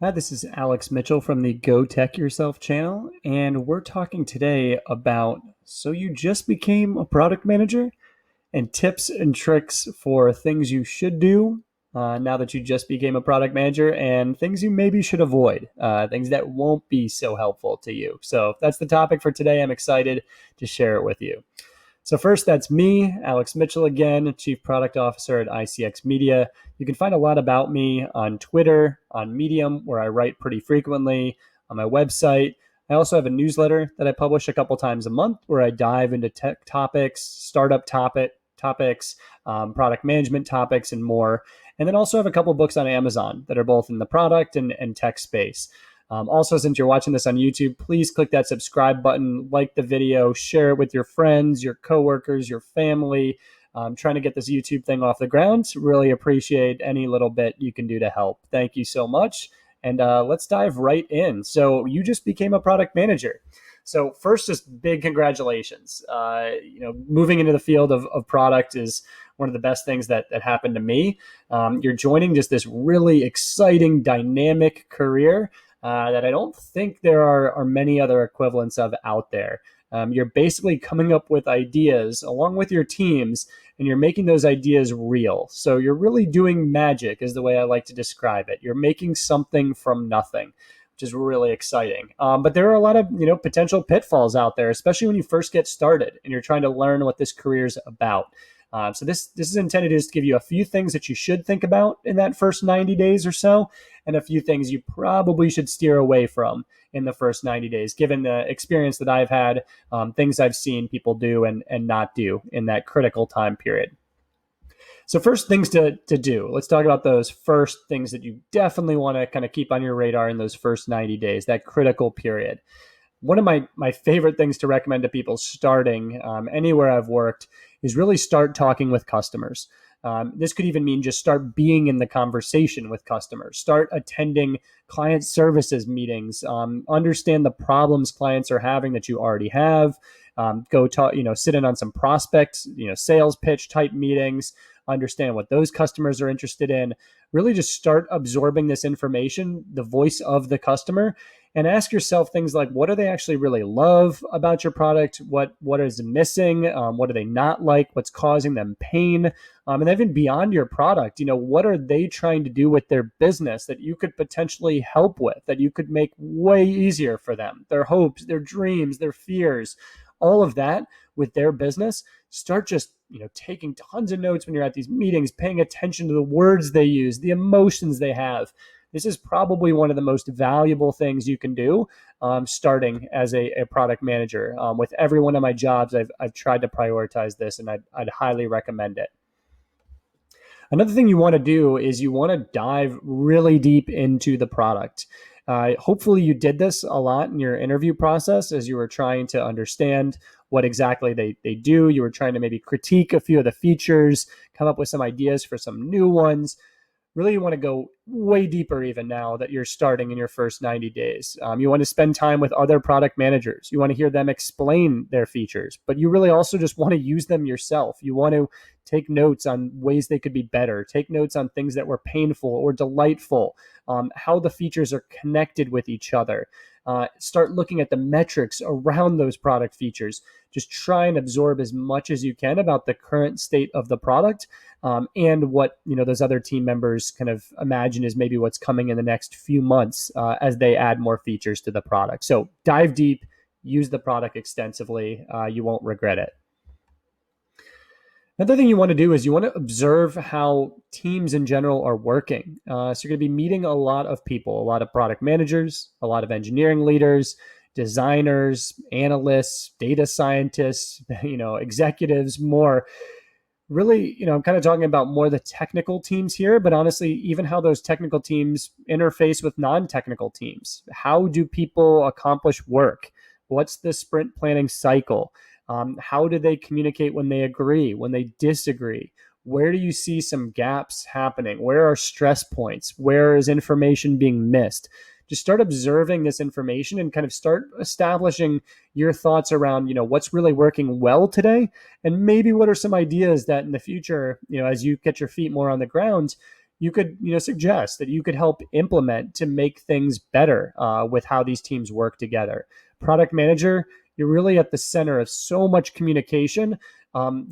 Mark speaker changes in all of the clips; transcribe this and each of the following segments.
Speaker 1: Hi, this is Alex Mitchell from the Go Tech Yourself channel, and we're talking today about so you just became a product manager and tips and tricks for things you should do now that you just became a product manager and things you maybe should avoid, things that won't be so helpful to you. So that's the topic for today. I'm excited to share it with you. So first, that's me, Alex Mitchell again, Chief Product Officer at ICX Media. You can find a lot about me on Twitter, on Medium, where I write pretty frequently, on my website. I also have a newsletter that I publish a couple times a month where I dive into tech topics, startup topics, product management topics, and more. And then also have a couple books on Amazon that are both in the product and tech space. Also, since you're watching this on YouTube, please click that subscribe button, like the video, share it with your friends, your coworkers, your family. Trying to get this YouTube thing off the ground. Really appreciate any little bit you can do to help. Thank you so much. And let's dive right in. So you just became a product manager. So first, just big congratulations. Moving into the field of product is one of the best things that happened to me. You're joining just this really exciting, dynamic career that I don't think there are many other equivalents of out there. You're basically coming up with ideas along with your teams, and you're making those ideas real. So you're really doing magic, is the way I like to describe it. You're making something from nothing, which is really exciting. But there are a lot of potential pitfalls out there, especially when you first get started and you're trying to learn what this career is about. So this is intended to just give you a few things that you should think about in that first 90 days or so, and a few things you probably should steer away from in the first 90 days, given the experience that I've had, things I've seen people do and not do in that critical time period. So first things to do, let's talk about those first things that you definitely want to kind of keep on your radar in those first 90 days, that critical period. One of my favorite things to recommend to people starting anywhere I've worked is really start talking with customers. This could even mean just start being in the conversation with customers, start attending client services meetings, understand the problems clients are having that you already have. Go talk, sit in on some prospects, sales pitch type meetings, understand what those customers are interested in. Really just start absorbing this information, the voice of the customer, and ask yourself things like, what do they actually really love about your product? What is missing? What do they not like? What's causing them pain? And even beyond your product, what are they trying to do with their business that you could potentially help with, that you could make way easier for them? Their hopes, their dreams, their fears, all of that with their business. Start just taking tons of notes when you're at these meetings, paying attention to the words they use, the emotions they have. This is probably one of the most valuable things you can do starting as a product manager. With every one of my jobs, I've tried to prioritize this, and I'd highly recommend it. Another thing you want to do is you want to dive really deep into the product. Hopefully, you did this a lot in your interview process as you were trying to understand what exactly they do. You were trying to maybe critique a few of the features, come up with some ideas for some new ones. Really, you want to go way deeper even now that you're starting in your first 90 days. You want to spend time with other product managers. You want to hear them explain their features, but you really also just want to use them yourself. You want to take notes on ways they could be better, take notes on things that were painful or delightful, how the features are connected with each other. Start looking at the metrics around those product features. Just try and absorb as much as you can about the current state of the product, and what those other team members kind of imagine is maybe what's coming in the next few months as they add more features to the product. So dive deep, use the product extensively. You won't regret it. Another thing you want to do is you want to observe how teams in general are working. So you're going to be meeting a lot of people, a lot of product managers, a lot of engineering leaders, designers, analysts, data scientists, executives, more. Really, I'm kind of talking about more the technical teams here, but honestly, even how those technical teams interface with non-technical teams. How do people accomplish work? What's the sprint planning cycle? How do they communicate when they agree, when they disagree? Where do you see some gaps happening? Where are stress points? Where is information being missed? Just start observing this information and kind of start establishing your thoughts around, what's really working well today, and maybe what are some ideas that in the future, as you get your feet more on the ground, you could suggest that you could help implement to make things better with how these teams work together. Product manager, you're really at the center of so much communication.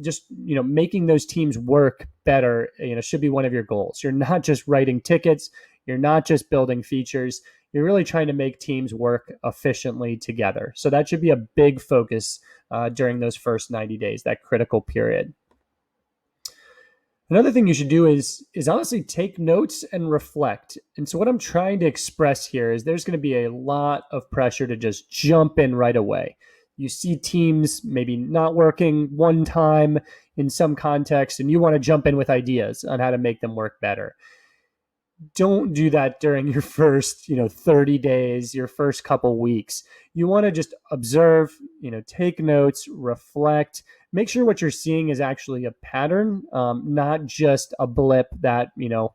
Speaker 1: Just making those teams work better should be one of your goals. You're not just writing tickets, you're not just building features, you're really trying to make teams work efficiently together. So that should be a big focus during those first 90 days, that critical period. Another thing you should do is honestly take notes and reflect. And so what I'm trying to express here is there's going to be a lot of pressure to just jump in right away. You see teams maybe not working one time in some context, and you want to jump in with ideas on how to make them work better. Don't do that during your first 30 days, your first couple weeks. You want to just observe, take notes, reflect, make sure what you're seeing is actually a pattern, not just a blip that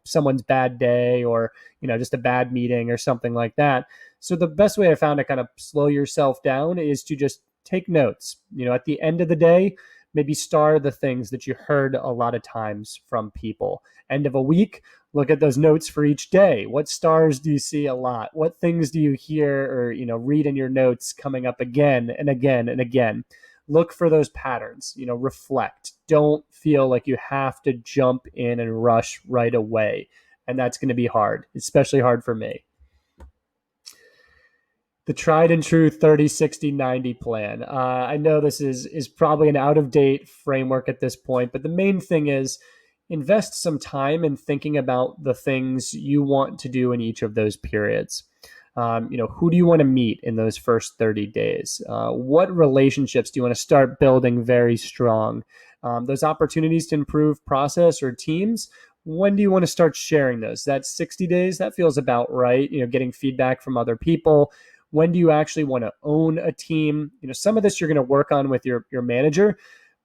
Speaker 1: someone's bad day or just a bad meeting or something like that. So the best way I found to kind of slow yourself down is to just take notes. At the end of the day, maybe star the things that you heard a lot of times from people. End of a week, look at those notes for each day. What stars do you see a lot? What things do you hear or read in your notes coming up again and again and again? Look for those patterns, reflect. Don't feel like you have to jump in and rush right away. And that's going to be hard, especially hard for me. The tried and true 30, 60, 90 plan. I know this is probably an out of date framework at this point, but the main thing is invest some time in thinking about the things you want to do in each of those periods. Who do you want to meet in those first 30 days? What relationships do you want to start building very strong? Those opportunities to improve process or teams, when do you want to start sharing those? That's 60 days. That feels about right. Getting feedback from other people. When do you actually want to own a team? Some of this you're going to work on with your manager,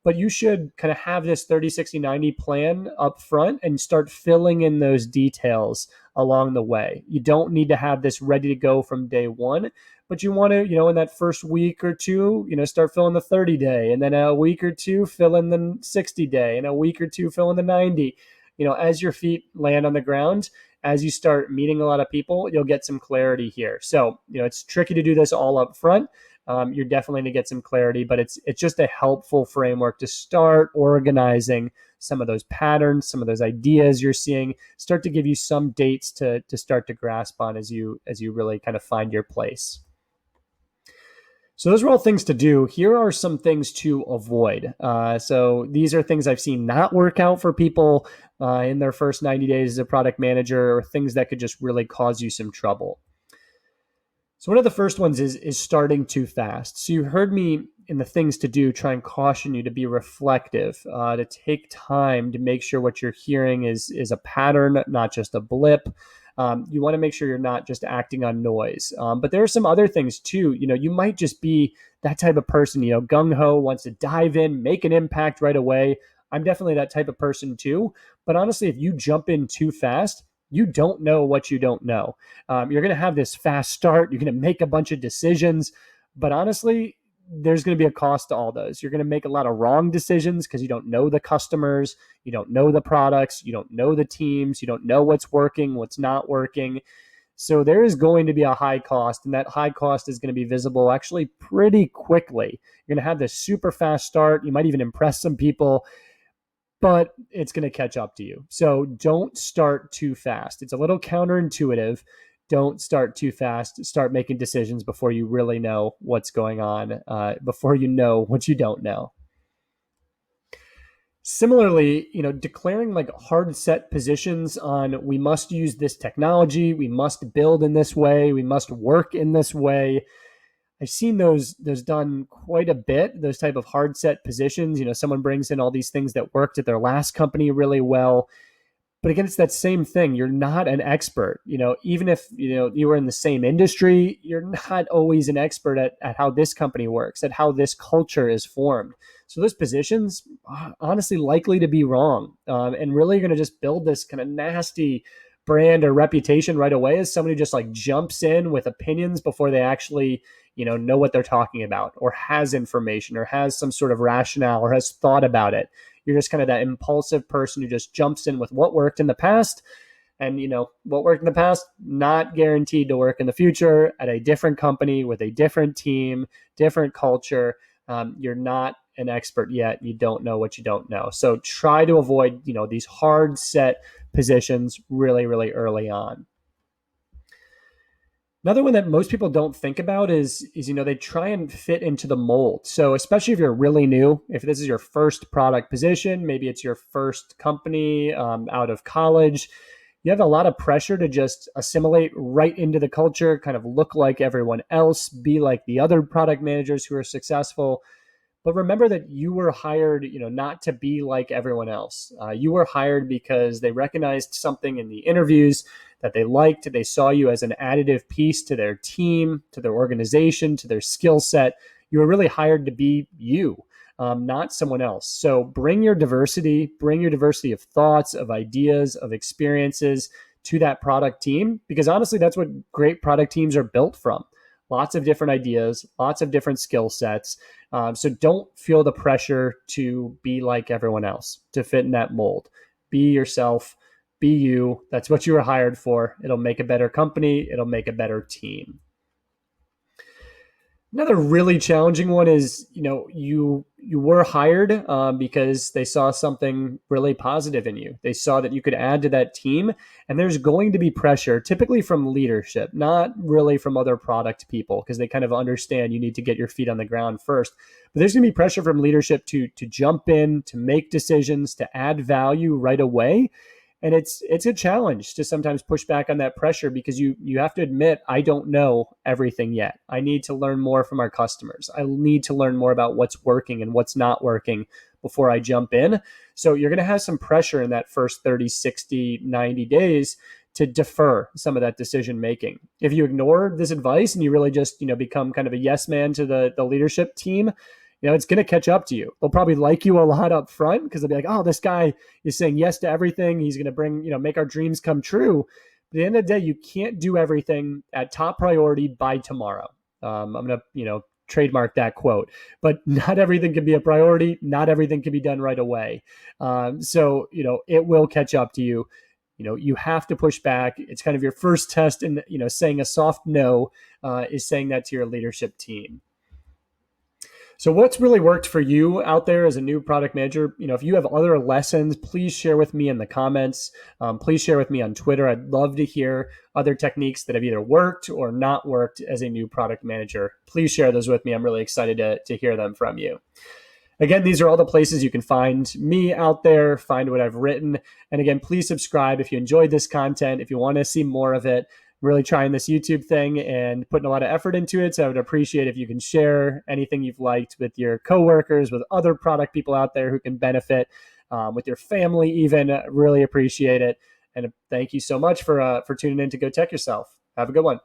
Speaker 1: but you should kind of have this 30, 60, 90 plan up front and start filling in those details along the way. You don't need to have this ready to go from day one, but you want to, in that first week or two, start filling the 30 day, and then a week or two, fill in the 60 day, and a week or two, fill in the 90. As your feet land on the ground, as you start meeting a lot of people, you'll get some clarity here. So, it's tricky to do this all up front. You're definitely going to get some clarity, but it's just a helpful framework to start organizing some of those patterns, some of those ideas you're seeing, start to give you some dates to start to grasp on as you really kind of find your place. So those are all things to do. Here are some things to avoid. So these are things I've seen not work out for people in their first 90 days as a product manager, or things that could just really cause you some trouble. So one of the first ones is starting too fast. So you heard me in the things to do try and caution you to be reflective, to take time to make sure what you're hearing is a pattern, not just a blip. You want to make sure you're not just acting on noise. But there are some other things too. You might just be that type of person, gung-ho, wants to dive in, make an impact right away. I'm definitely that type of person too. But honestly, if you jump in too fast, you don't know what you don't know. You're going to have this fast start. You're going to make a bunch of decisions. But honestly, there's going to be a cost to all those. You're going to make a lot of wrong decisions because you don't know the customers, you don't know the products, you don't know the teams, you don't know what's working, what's not working. So there is going to be a high cost, and that high cost is going to be visible actually pretty quickly. You're going to have this super fast start. You might even impress some people, but it's going to catch up to you. So don't start too fast. It's a little counterintuitive. Don't start too fast. Start making decisions before you really know what's going on, before you know what you don't know. Similarly, declaring like hard set positions on we must use this technology, we must build in this way, we must work in this way. I've seen those done quite a bit, those type of hard set positions. Someone brings in all these things that worked at their last company really well. But again, it's that same thing. You're not an expert. Even if you were in the same industry, you're not always an expert at how this company works, at how this culture is formed. So those positions, honestly, likely to be wrong, and really going to just build this kind of nasty brand or reputation right away as somebody who just like jumps in with opinions before they actually know what they're talking about, or has information, or has some sort of rationale, or has thought about it. You're just kind of that impulsive person who just jumps in with what worked in the past And, what worked in the past, not guaranteed to work in the future at a different company with a different team, different culture. You're not an expert yet. You don't know what you don't know. So try to avoid, these hard set positions really, really early on. Another one that most people don't think about is they try and fit into the mold. So especially if you're really new, if this is your first product position, maybe it's your first company out of college, you have a lot of pressure to just assimilate right into the culture, kind of look like everyone else, be like the other product managers who are successful. But remember that you were hired, not to be like everyone else. You were hired because they recognized something in the interviews that they liked. They saw you as an additive piece to their team, to their organization, to their skill set. You were really hired to be you, not someone else. So bring your diversity of thoughts, of ideas, of experiences to that product team, because honestly, that's what great product teams are built from. Lots of different ideas, lots of different skill sets. So don't feel the pressure to be like everyone else, to fit in that mold. Be yourself, be you. That's what you were hired for. It'll make a better company. It'll make a better team. Another really challenging one is, you were hired because they saw something really positive in you. They saw that you could add to that team, and there's going to be pressure, typically from leadership, not really from other product people, because they kind of understand you need to get your feet on the ground first. But there's going to be pressure from leadership to jump in, to make decisions, to add value right away. And it's a challenge to sometimes push back on that pressure, because you have to admit, I don't know everything yet. I need to learn more from our customers. I need to learn more about what's working and what's not working before I jump in. So you're going to have some pressure in that first 30, 60, 90 days to defer some of that decision making. If you ignore this advice and you really just, become kind of a yes man to the leadership team, it's going to catch up to you. They'll probably like you a lot up front, because they'll be like, oh, this guy is saying yes to everything. He's going to bring, make our dreams come true. But at the end of the day, you can't do everything at top priority by tomorrow. I'm going to, trademark that quote, but not everything can be a priority. Not everything can be done right away. So, it will catch up to you. You have to push back. It's kind of your first test in, saying a soft no is saying that to your leadership team. So what's really worked for you out there as a new product manager? If you have other lessons, please share with me in the comments. Please share with me on Twitter. I'd love to hear other techniques that have either worked or not worked as a new product manager. Please share those with me. I'm really excited to hear them from you. Again, these are all the places you can find me out there, find what I've written. And again, please subscribe if you enjoyed this content, if you want to see more of it. Really trying this YouTube thing and putting a lot of effort into it. So I would appreciate if you can share anything you've liked with your coworkers, with other product people out there who can benefit, with your family even. Really appreciate it. And thank you so much for tuning in to Go Tech Yourself. Have a good one.